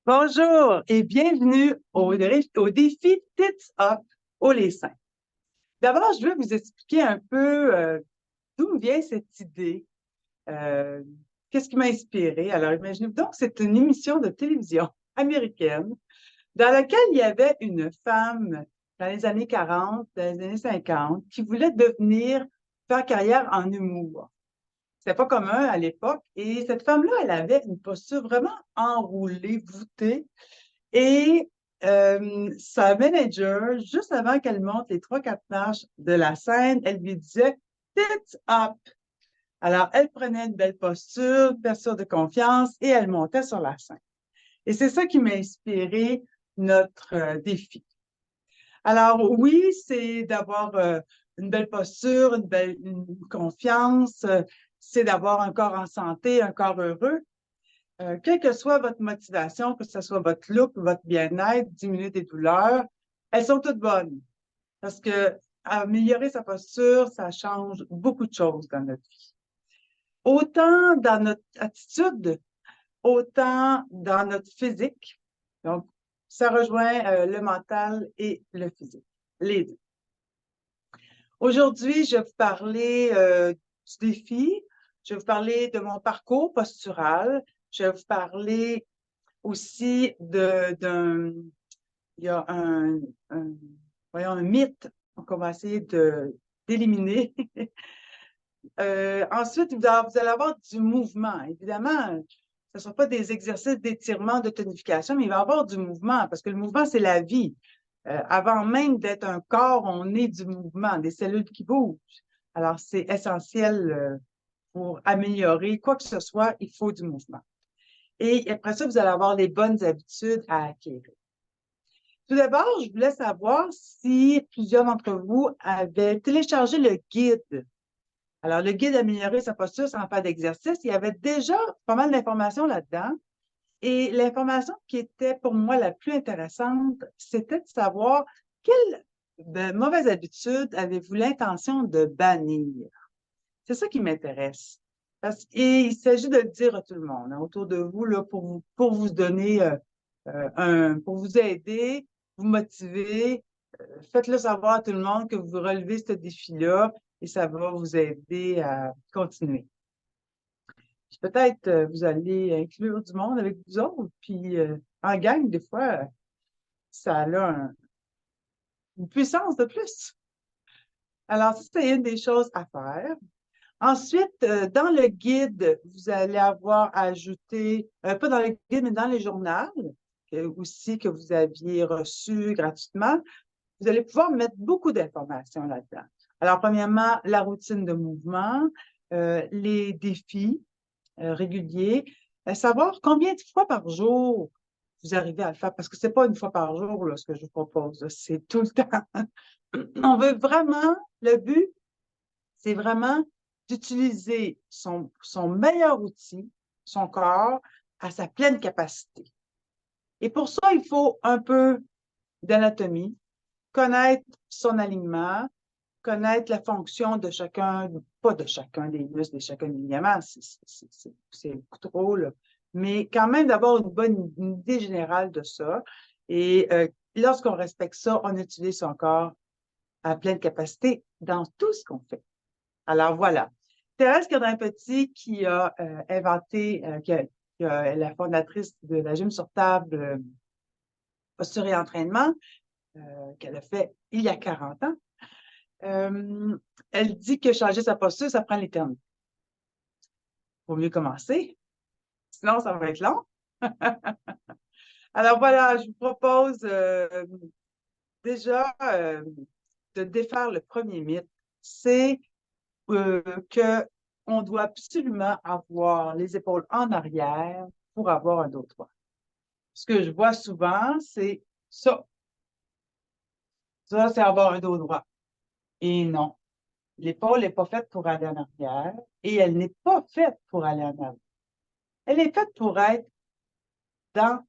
Bonjour et bienvenue au défi Tits Up au les seins. D'abord, je veux vous expliquer un peu d'où vient cette idée, euh, qu'est-ce qui m'a inspirée. Alors, imaginez-vous donc, c'est une émission de télévision américaine dans laquelle il y avait une femme dans les années 40, dans les années 50, qui voulait faire carrière en humour. C'était pas commun à l'époque. Et cette femme-là, elle avait une posture vraiment enroulée, voûtée. Et sa manager, juste avant qu'elle monte les trois, quatre marches de la scène, elle lui disait Tits up. Alors, elle prenait une belle posture, une posture de confiance et elle montait sur la scène. Et c'est ça qui m'a inspiré notre défi. Alors, oui, c'est d'avoir une belle posture, une confiance, c'est d'avoir un corps en santé, un corps heureux. Quelle que soit votre motivation, que ce soit votre look, votre bien-être, diminuer des douleurs, elles sont toutes bonnes. Parce que améliorer sa posture, ça change beaucoup de choses dans notre vie. Autant dans notre attitude, autant dans notre physique. Donc, ça rejoint le mental et le physique, les deux. Aujourd'hui, je vais vous parler du défi, je vais vous parler de mon parcours postural, je vais vous parler aussi il y a voyons, un mythe qu'on va essayer d'éliminer. Ensuite, vous allez avoir du mouvement. Évidemment, ce ne sont pas des exercices d'étirement, de tonification, mais il va y avoir du mouvement parce que le mouvement, c'est la vie. Avant même d'être un corps, on est du mouvement, des cellules qui bougent. Alors, c'est essentiel pour améliorer quoi que ce soit, il faut du mouvement. Et après ça, vous allez avoir les bonnes habitudes à acquérir. Tout d'abord, je voulais savoir si plusieurs d'entre vous avaient téléchargé le guide. Alors, le guide Améliorer sa posture sans faire d'exercice, il y avait déjà pas mal d'informations là-dedans. Et l'information qui était pour moi la plus intéressante, c'était de savoir quelle mauvaise habitude avez-vous l'intention de bannir. C'est ça qui m'intéresse. Et il s'agit de le dire à tout le monde, hein, autour de vous, là, pour vous donner pour vous aider, vous motiver. Faites-le savoir à tout le monde que vous relevez ce défi-là et ça va vous aider à continuer. Puis peut-être vous allez inclure du monde avec vous autres, puis en gang, des fois, ça a une puissance de plus. Alors, ça, c'est une des choses à faire. Ensuite, dans le guide, vous allez avoir ajouté, pas dans le guide, mais dans les journaux, aussi que vous aviez reçu gratuitement, vous allez pouvoir mettre beaucoup d'informations là-dedans. Alors, premièrement, la routine de mouvement, les défis réguliers, savoir combien de fois par jour vous arrivez à le faire, parce que c'est pas une fois par jour là, ce que je vous propose, c'est tout le temps. On veut vraiment, le but, c'est vraiment d'utiliser son meilleur outil, son corps, à sa pleine capacité. Et pour ça, il faut un peu d'anatomie, connaître son alignement, connaître la fonction de chacun, pas de chacun des muscles, de chacun des ligaments, c'est beaucoup trop, là. Mais quand même d'avoir une bonne idée générale de ça. Et lorsqu'on respecte ça, on utilise son corps à pleine capacité dans tout ce qu'on fait. Alors voilà. Thérèse Cordin-Petit qui a inventé, qui est la fondatrice de la gym sur table, posture et entraînement, qu'elle a fait il y a 40 ans. Elle dit que changer sa posture, ça prend l'éternité. Il vaut mieux commencer, sinon ça va être long. Alors voilà, je vous propose déjà de défaire le premier mythe. C'est que on doit absolument avoir les épaules en arrière pour avoir un dos droit. Ce que je vois souvent, c'est ça. Ça, c'est avoir un dos droit. Et non, l'épaule n'est pas faite pour aller en arrière et elle n'est pas faite pour aller en avant. Elle est faite pour être dans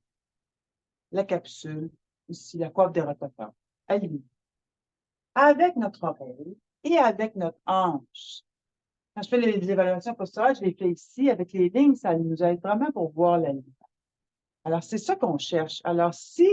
la capsule, ici, la coiffe des rotateurs, alignée, avec notre oreille et avec notre hanche. Quand je fais les évaluations posturales, je les fais ici avec les lignes, ça nous aide vraiment pour voir la ligne. Alors, c'est ça qu'on cherche. Alors, si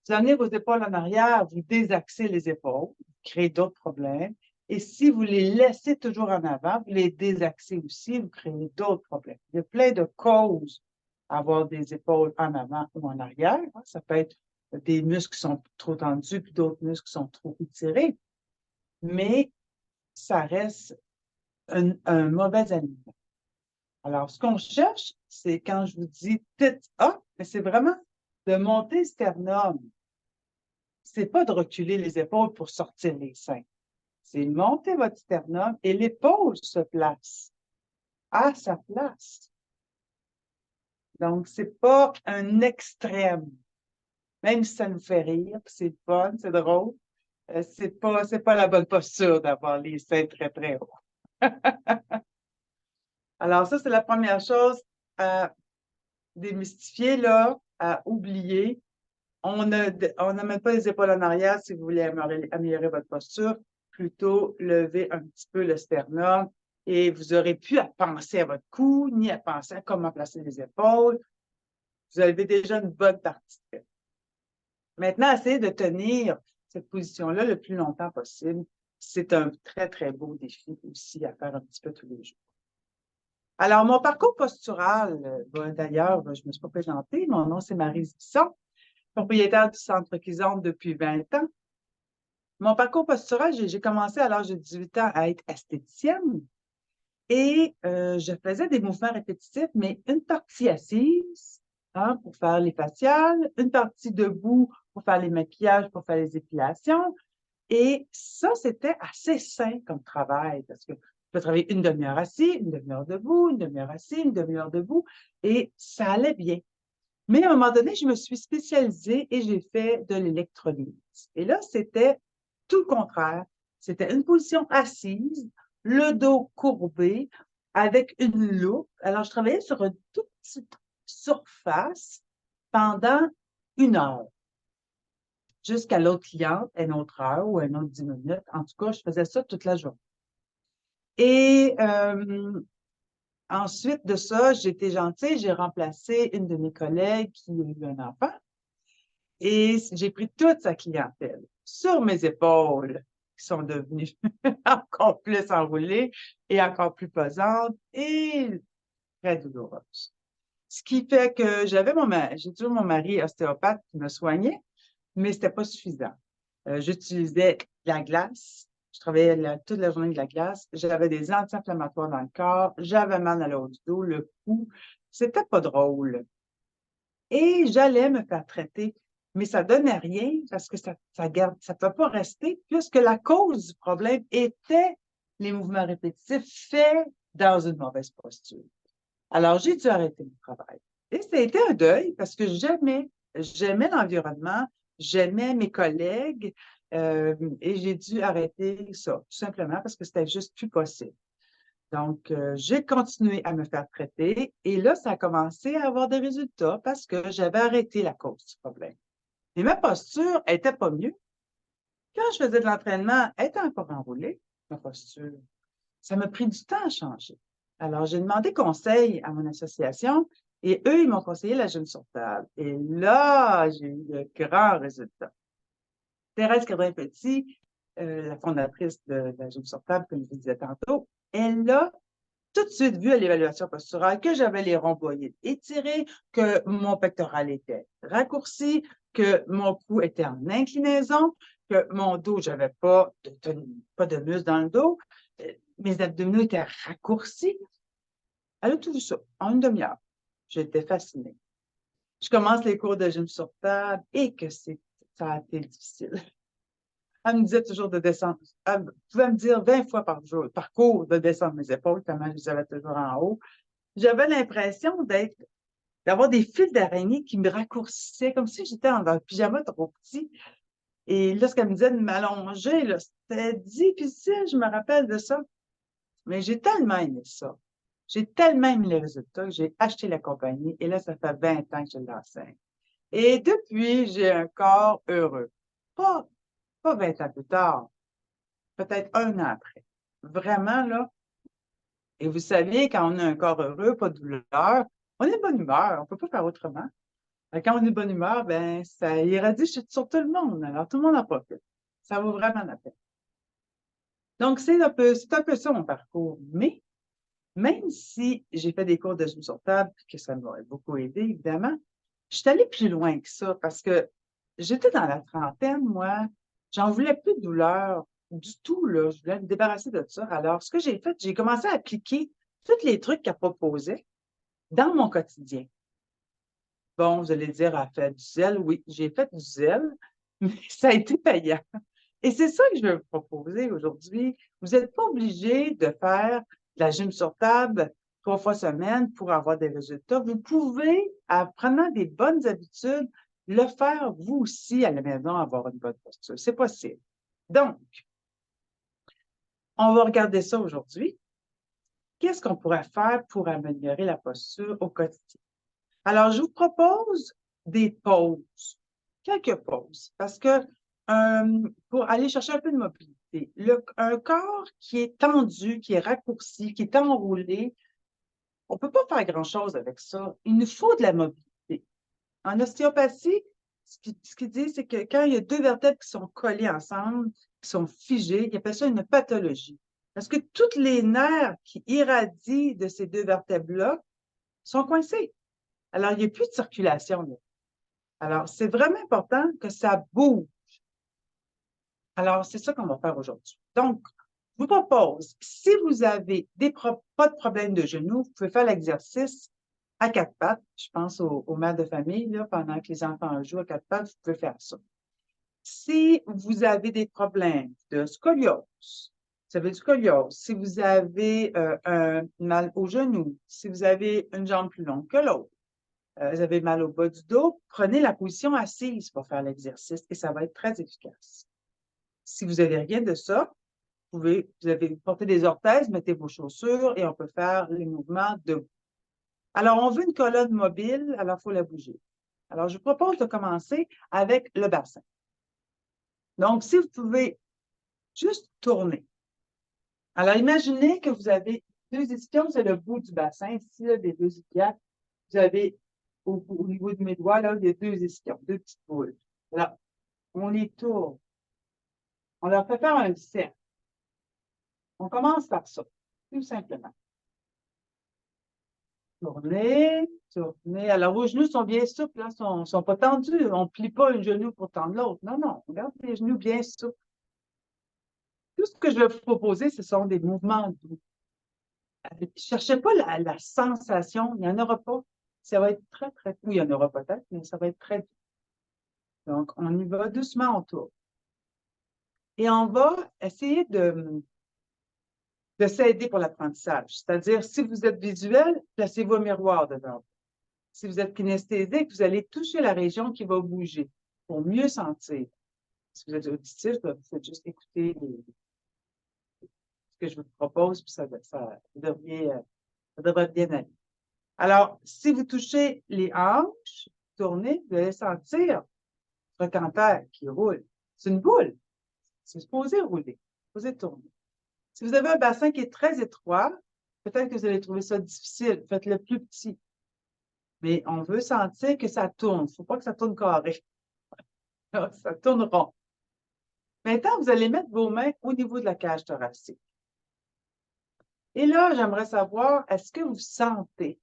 vous amenez vos épaules en arrière, vous désaxez les épaules, vous créez d'autres problèmes. Et si vous les laissez toujours en avant, vous les désaxez aussi, vous créez d'autres problèmes. Il y a plein de causes à avoir des épaules en avant ou en arrière. Ça peut être des muscles qui sont trop tendus, puis d'autres muscles qui sont trop étirés. Mais ça reste un mauvais alignement. Alors, ce qu'on cherche, c'est quand je vous dis tête A, mais c'est vraiment de monter le sternum. C'est pas de reculer les épaules pour sortir les seins. C'est monter votre sternum et l'épaule se place à sa place. Donc, c'est pas un extrême. Même si ça nous fait rire, c'est fun, c'est drôle, c'est pas la bonne posture d'avoir les seins très, très hauts. Alors, ça, c'est la première chose à démystifier, là, à oublier. On n'amène pas les épaules en arrière si vous voulez améliorer votre posture. Plutôt, lever un petit peu le sternum et vous n'aurez plus à penser à votre cou, ni à penser à comment placer les épaules. Vous avez déjà une bonne partie de fait. Maintenant, essayez de tenir cette position-là le plus longtemps possible. C'est un très, très beau défi aussi à faire un petit peu tous les jours. Alors, mon parcours postural, d'ailleurs, je ne me suis pas présentée. Mon nom, c'est Marie Bisson, propriétaire du Centre Kizomba depuis 20 ans. Mon parcours postural, j'ai commencé à l'âge de 18 ans à être esthéticienne et je faisais des mouvements répétitifs, mais une partie assise pour faire les faciales, une partie debout pour faire les maquillages, pour faire les épilations. Et ça, c'était assez sain comme travail parce que je peux travailler une demi-heure assis, une demi-heure debout, une demi-heure assis, une demi-heure debout et ça allait bien. Mais à un moment donné, je me suis spécialisée et j'ai fait de l'électrolyse. Et là, c'était tout le contraire. C'était une position assise, le dos courbé, avec une loupe. Alors, je travaillais sur une toute petite surface pendant 1 heure, jusqu'à l'autre cliente, une autre heure ou une autre 10 minutes. En tout cas, je faisais ça toute la journée. Et ensuite de ça, j'ai été gentille, j'ai remplacé une de mes collègues qui a eu un enfant. Et j'ai pris toute sa clientèle sur mes épaules, qui sont devenues encore plus enroulées et encore plus pesantes et très douloureuses. Ce qui fait que j'ai toujours mon mari ostéopathe qui me soignait, mais c'était pas suffisant. J'utilisais de la glace. Je travaillais toute la journée avec de la glace. J'avais des anti-inflammatoires dans le corps. J'avais mal à l'autre du dos, le cou. C'était pas drôle. Et j'allais me faire traiter, mais ça donnait rien parce que ça ne peut pas rester puisque la cause du problème était les mouvements répétitifs faits dans une mauvaise posture. Alors, j'ai dû arrêter mon travail. Et ça a été un deuil parce que j'aimais l'environnement, j'aimais mes collègues et j'ai dû arrêter ça, tout simplement parce que c'était juste plus possible. Donc, j'ai continué à me faire traiter et là, ça a commencé à avoir des résultats parce que j'avais arrêté la cause du problème. Mais ma posture n'était pas mieux. Quand je faisais de l'entraînement, elle était encore enroulée, ma posture. Ça m'a pris du temps à changer. Alors, j'ai demandé conseil à mon association et eux, ils m'ont conseillé la gym sur table. Et là, j'ai eu de grands résultats. Thérèse Cardin-Petit, la fondatrice de la gym sur table, comme je vous disais tantôt, elle a tout de suite vu à l'évaluation posturale que j'avais les rhomboïdes étirés, que mon pectoral était raccourci, que mon cou était en inclinaison, que mon dos, j'avais pas de muscle dans le dos, mes abdominaux étaient raccourcis. Elle a tout vu ça en une demi-heure. J'étais fascinée. Je commence les cours de gym sur table et que ça a été difficile. Elle me disait toujours de descendre. Elle pouvait me dire 20 fois par jour, par cours, de descendre mes épaules, tellement je les avais toujours en haut. J'avais l'impression d'avoir des fils d'araignée qui me raccourcissaient, comme si j'étais dans un pyjama trop petit. Et là, ce qu'elle me disait de m'allonger, là, c'était difficile, je me rappelle de ça. Mais j'ai tellement aimé ça. J'ai tellement aimé les résultats que j'ai acheté la compagnie et là, ça fait 20 ans que je l'enseigne. Et depuis, j'ai un corps heureux. Pas 20 ans plus tard, peut-être 1 an après. Vraiment, là. Et vous savez, quand on a un corps heureux, pas de douleur, On est de bonne humeur, on ne peut pas faire autrement. Quand on est de bonne humeur, ben, ça irradie sur tout le monde. Alors, tout le monde en profite. Ça vaut vraiment la peine. Donc, c'est un peu ça mon parcours. Mais, même si j'ai fait des cours de gym sur table, que ça m'a beaucoup aidé, évidemment, je suis allée plus loin que ça parce que j'étais dans la trentaine, moi. J'en voulais plus de douleur du tout, là. Je voulais me débarrasser de ça. Alors, ce que j'ai fait, j'ai commencé à appliquer tous les trucs qu'elle proposait dans mon quotidien. Bon, vous allez dire, elle a fait du zèle. Oui, j'ai fait du zèle, mais ça a été payant. Et c'est ça que je vais vous proposer aujourd'hui. Vous n'êtes pas obligé de faire de la gym sur table 3 fois semaine pour avoir des résultats. Vous pouvez, en prenant des bonnes habitudes, le faire vous aussi à la maison, avoir une bonne posture. C'est possible. Donc, on va regarder ça aujourd'hui. Qu'est-ce qu'on pourrait faire pour améliorer la posture au quotidien? Alors, je vous propose des pauses, quelques pauses, parce que pour aller chercher un peu de mobilité, un corps qui est tendu, qui est raccourci, qui est enroulé, on ne peut pas faire grand-chose avec ça. Il nous faut de la mobilité. En ostéopathie, ce qu'ils disent, c'est que quand il y a deux vertèbres qui sont collées ensemble, qui sont figées, ils appellent ça une pathologie. Parce que tous les nerfs qui irradient de ces deux vertèbres-là sont coincés. Alors, il n'y a plus de circulation, là. Alors, c'est vraiment important que ça bouge. Alors, c'est ça qu'on va faire aujourd'hui. Donc, je vous propose, si vous avez pas de problème de genoux, vous pouvez faire l'exercice à 4 pattes. Je pense aux mères de famille, là, pendant que les enfants jouent à 4 pattes, vous pouvez faire ça. Si vous avez des problèmes de scoliose, vous avez du scoliose, si vous avez un mal au genou, si vous avez une jambe plus longue que l'autre, vous avez mal au bas du dos, prenez la position assise pour faire l'exercice et ça va être très efficace. Si vous n'avez rien de ça, vous avez porté des orthèses, mettez vos chaussures et on peut faire les mouvements debout. Alors, on veut une colonne mobile, alors il faut la bouger. Alors, je vous propose de commencer avec le bassin. Donc, si vous pouvez juste tourner. Alors, imaginez que vous avez deux ischions, c'est le bout du bassin, ici, là, des deux ischions. Vous avez au niveau de mes doigts, là, il y a deux ischions, deux petites boules. Alors, on les tourne. On leur fait faire un cercle. On commence par ça, tout simplement. Tourner, tourner. Alors, vos genoux sont bien souples, là, sont pas tendus. On ne plie pas un genou pour tendre l'autre. Non, non, on garde les genoux bien souples. Tout ce que je vais vous proposer, ce sont des mouvements doux. Ne cherchez pas la sensation, il n'y en aura pas. Ça va être très, très doux. Il y en aura peut-être, mais ça va être très doux. Donc, on y va doucement autour. Et on va essayer de s'aider pour l'apprentissage. C'est-à-dire, si vous êtes visuel, placez-vous au miroir devant vous. Si vous êtes kinesthésique, vous allez toucher la région qui va bouger pour mieux sentir. Si vous êtes auditif, vous faites juste écouter ce que je vous propose, puis ça devrait bien aller. Alors, si vous touchez les hanches, tournez, vous allez sentir votre canter qui roule. C'est une boule. C'est supposé rouler, c'est supposé tourner. Si vous avez un bassin qui est très étroit, peut-être que vous allez trouver ça difficile. Faites-le plus petit. Mais on veut sentir que ça tourne. Il ne faut pas que ça tourne carré. Ça tourne rond. Maintenant, vous allez mettre vos mains au niveau de la cage thoracique. Et là, j'aimerais savoir, est-ce que vous sentez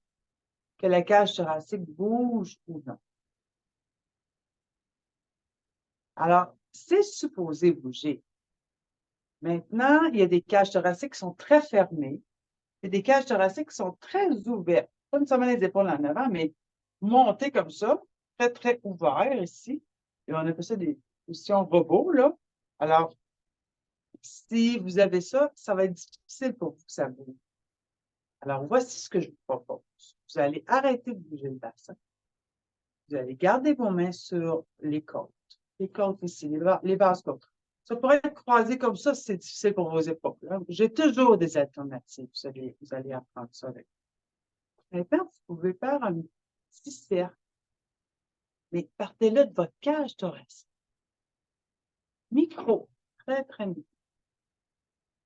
que la cage thoracique bouge ou non? Alors, c'est supposé bouger. Maintenant, il y a des cages thoraciques qui sont très fermées et des cages thoraciques qui sont très ouvertes. Pas nécessairement les épaules en avant, mais montées comme ça, très, très ouvert ici. Et on appelle ça des positions robots, là. Alors, si vous avez ça, ça va être difficile pour vous que ça bouge. Alors, voici ce que je vous propose. Vous allez arrêter de bouger le bassin. Vous allez garder vos mains sur les côtes. Les côtes ici, les basses côtes. Ça pourrait être croisé comme ça si c'est difficile pour vos épaules. Hein. J'ai toujours des alternatives. Vous allez apprendre ça avec. Maintenant, vous pouvez faire un petit cercle, mais partez-le de votre cage thoracique. Micro, très, très micro.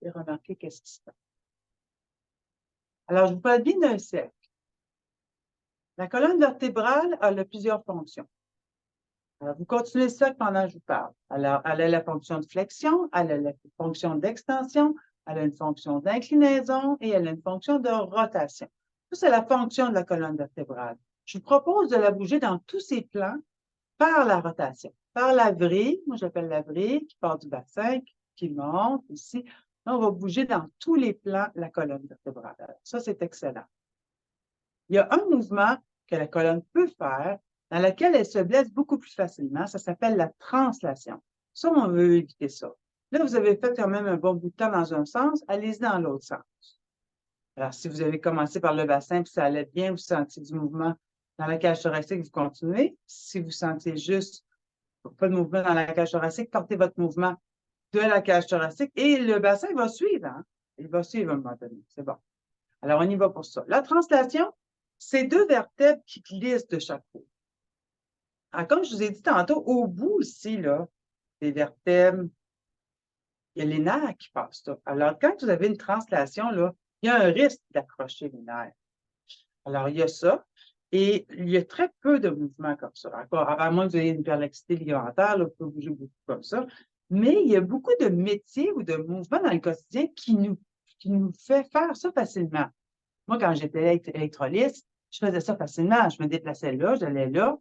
Et remarquez qu'est-ce qui se passe. Alors, je vous parle bien d'un cercle. La colonne vertébrale, elle a plusieurs fonctions. Alors, vous continuez ça pendant que je vous parle. Alors, elle a la fonction de flexion, elle a la fonction d'extension, elle a une fonction d'inclinaison et elle a une fonction de rotation. Ça, c'est la fonction de la colonne vertébrale. Je vous propose de la bouger dans tous ses plans par la rotation, par la vrille, moi j'appelle la vrille, qui part du bassin, qui monte ici. Là, on va bouger dans tous les plans la colonne vertébrale. Alors, ça, c'est excellent. Il y a un mouvement que la colonne peut faire dans lequel elle se blesse beaucoup plus facilement. Ça s'appelle la translation. Ça, on veut éviter ça. Là, vous avez fait quand même un bon bout de temps dans un sens, allez-y dans l'autre sens. Alors, si vous avez commencé par le bassin puis ça allait bien, vous sentez du mouvement dans la cage thoracique, vous continuez. Si vous sentez juste pas de mouvement dans la cage thoracique, portez votre mouvement de la cage thoracique et le bassin va suivre. Hein? Il va suivre à un moment donné. C'est bon. Alors, on y va pour ça. La translation, c'est deux vertèbres qui glissent de chaque côté. Alors, comme je vous ai dit tantôt, au bout ici, là, des vertèbres, il y a les nerfs qui passent là. Alors, quand vous avez une translation, là, il y a un risque d'accrocher les nerfs. Alors, il y a ça. Et il y a très peu de mouvements comme ça. Encore, à moins que vous ayez une perplexité ligamentaire, là, vous pouvez bouger beaucoup comme ça. Mais il y a beaucoup de métiers ou de mouvements dans le quotidien qui nous fait faire ça facilement. Moi, quand j'étais électrolyste, je faisais ça facilement. Je me déplaçais là, j'allais là.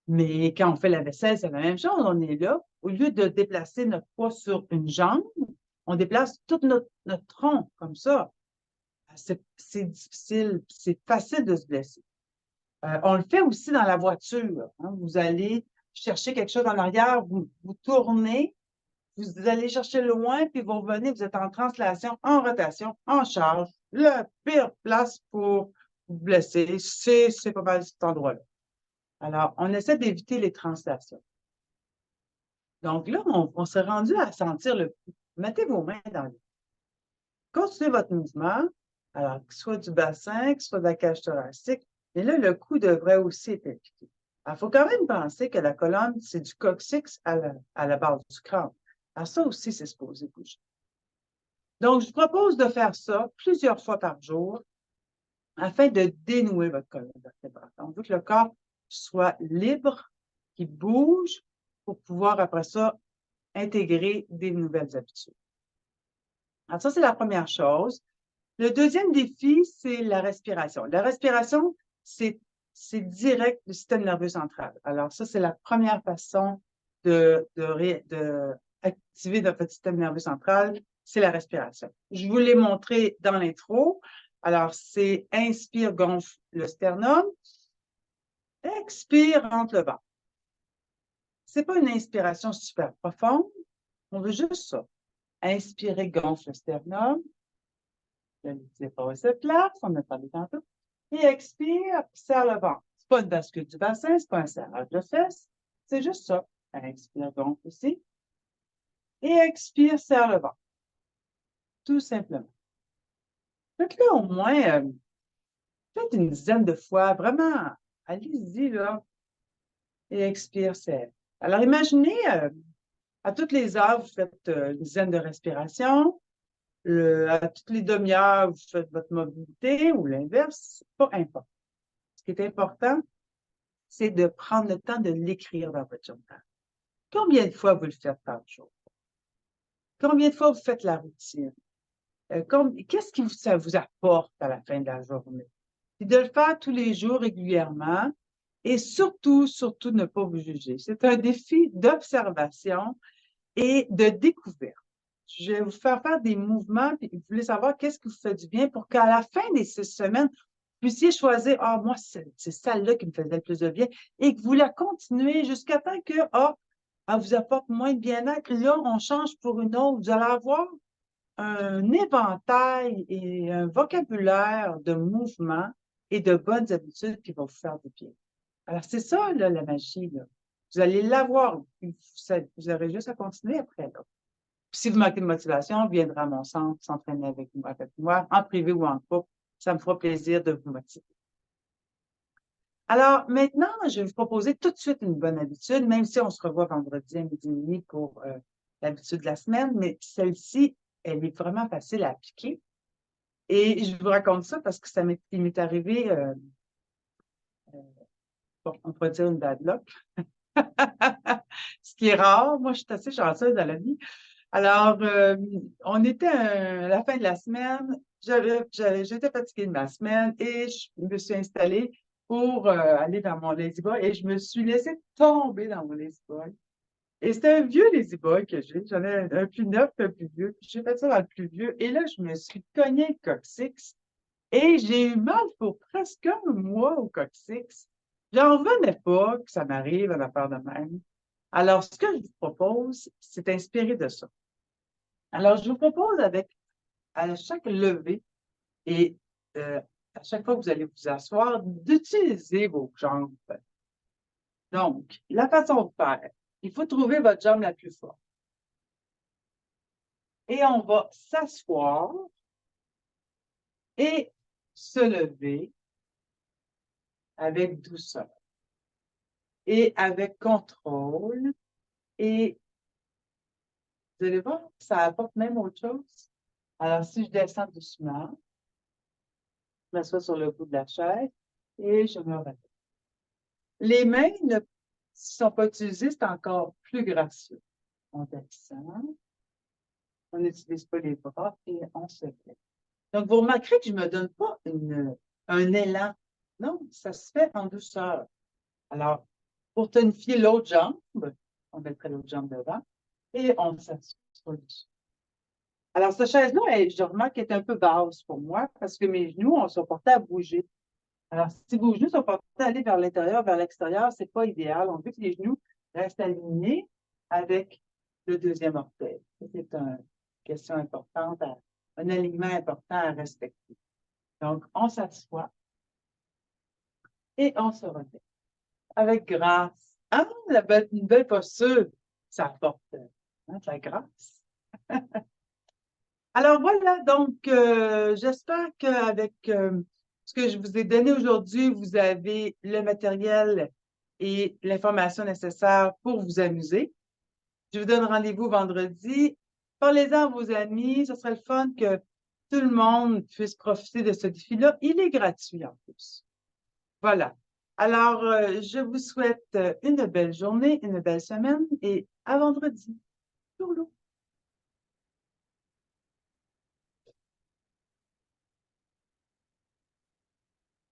Mais quand on fait la vaisselle, c'est la même chose. On est là. Au lieu de déplacer notre poids sur une jambe, on déplace tout notre tronc comme ça. C'est difficile, c'est facile de se blesser. On le fait aussi dans la voiture. Hein. Vous allez chercher quelque chose en arrière, vous tournez, vous allez chercher loin, puis vous revenez, vous êtes en translation, en rotation, en charge. La pire place pour vous blesser, c'est pas mal cet endroit-là. Alors, on essaie d'éviter les translations. Donc là, on s'est rendu à sentir le pouls. Mettez vos mains dans le. Continuez votre mouvement, alors que ce soit du bassin, que ce soit de la cage thoracique, et là, le cou devrait aussi être impliqué. Il faut quand même penser que la colonne, c'est du coccyx à la base du crâne. Alors ça aussi, c'est supposé bouger. Donc, je vous propose de faire ça plusieurs fois par jour afin de dénouer votre colonne vertébrale. On veut que le corps soit libre, qu'il bouge pour pouvoir, après ça, intégrer des nouvelles habitudes. Alors ça, c'est la première chose. Le deuxième défi, c'est la respiration. La respiration, c'est direct du système nerveux central. Alors ça, c'est la première façon d'activer notre système nerveux central, c'est la respiration. Je vous l'ai montré dans l'intro. Alors, c'est inspire, gonfle le sternum. Expire, rentre le ventre. C'est pas une inspiration super profonde. On veut juste ça. Inspirer, gonfle le sternum. Les épaules se placent, on a parlé tantôt. Et expire, serre le ventre. C'est pas une bascule du bassin, c'est pas un serrage de fesses. C'est juste ça. Inspire, gonfle aussi. Et expire, serre le ventre. Tout simplement. Donc là, au moins, peut-être une dizaine de fois, vraiment, allez-y, là. Et expire, serre. Alors, imaginez, à toutes les heures, vous faites une dizaine de respirations. À toutes les demi-heures, vous faites votre mobilité ou l'inverse, peu importe. Ce qui est important, c'est de prendre le temps de l'écrire dans votre journal. Combien de fois vous le faites par jour? Combien de fois vous faites la routine? Qu'est-ce que ça vous apporte à la fin de la journée? Puis de le faire tous les jours régulièrement et surtout, surtout ne pas vous juger. C'est un défi d'observation et de découverte. Je vais vous faire des mouvements, puis vous voulez savoir qu'est-ce qui vous fait du bien pour qu'à la fin des 6 semaines, vous puissiez choisir, moi, c'est celle-là qui me faisait le plus de bien, et que vous la continuez jusqu'à temps que, elle vous apporte moins de bien-être. Là, on change pour une autre. Vous allez avoir un éventail et un vocabulaire de mouvements et de bonnes habitudes qui vont vous faire du bien. Alors, c'est ça, là, la magie, là. Vous allez l'avoir. Vous aurez juste à continuer après, là. Puis si vous manquez de motivation, viendrez à mon centre, s'entraîner avec moi, en privé ou en groupe. Ça me fera plaisir de vous motiver. Alors, maintenant, je vais vous proposer tout de suite une bonne habitude, même si on se revoit vendredi à midi et demi pour l'habitude de la semaine, mais celle-ci, elle est vraiment facile à appliquer. Et je vous raconte ça parce que il m'est arrivé Bon, on pourrait dire une bad luck. Ce qui est rare. Moi, je suis assez chanceuse dans la vie. Alors, on était à la fin de la semaine. J'étais fatiguée de ma semaine et je me suis installée pour aller dans mon lazy boy et je me suis laissée tomber dans mon lazy boy. Et c'était un vieux lazy boy que j'ai. J'en ai un plus neuf, un plus vieux. Puis j'ai fait ça dans le plus vieux. Et là, je me suis cognée le coccyx et j'ai eu mal pour presque un mois au coccyx. J'en revenais pas que ça m'arrive à affaire de même. Alors, ce que je vous propose, c'est inspiré de ça. Alors, je vous propose avec, à chaque levée et à chaque fois que vous allez vous asseoir, d'utiliser vos jambes. Donc, la façon de faire, il faut trouver votre jambe la plus forte. Et on va s'asseoir et se lever avec douceur et avec contrôle. Et vous allez voir, ça apporte même autre chose. Alors, si je descends doucement, je m'assois sur le bout de la chaise et je me relève. Les mains ne sont pas utilisées, c'est encore plus gracieux. On descend, on n'utilise pas les bras et on se lève. Donc, vous remarquerez que je ne me donne pas un élan. Non, ça se fait en douceur. Alors, pour tonifier l'autre jambe, on mettrait l'autre jambe devant et on s'assoit dessus. Alors, cette chaise-là, je remarque qu'elle est un peu basse pour moi parce que mes genoux sont portés à bouger. Alors, si vos genoux sont portés à aller vers l'intérieur, vers l'extérieur, c'est pas idéal. On veut que les genoux restent alignés avec le deuxième orteil. C'est une question importante, un alignement important à respecter. Donc, on s'assoit et on se relève avec grâce. Ah, une belle posture, ça apporte de la grâce. Alors voilà, donc j'espère qu'avec ce que je vous ai donné aujourd'hui, vous avez le matériel et l'information nécessaire pour vous amuser. Je vous donne rendez-vous vendredi. Parlez-en à vos amis, ce serait le fun que tout le monde puisse profiter de ce défi-là. Il est gratuit en plus. Voilà. Alors, je vous souhaite une belle journée, une belle semaine et à vendredi. Tourlou.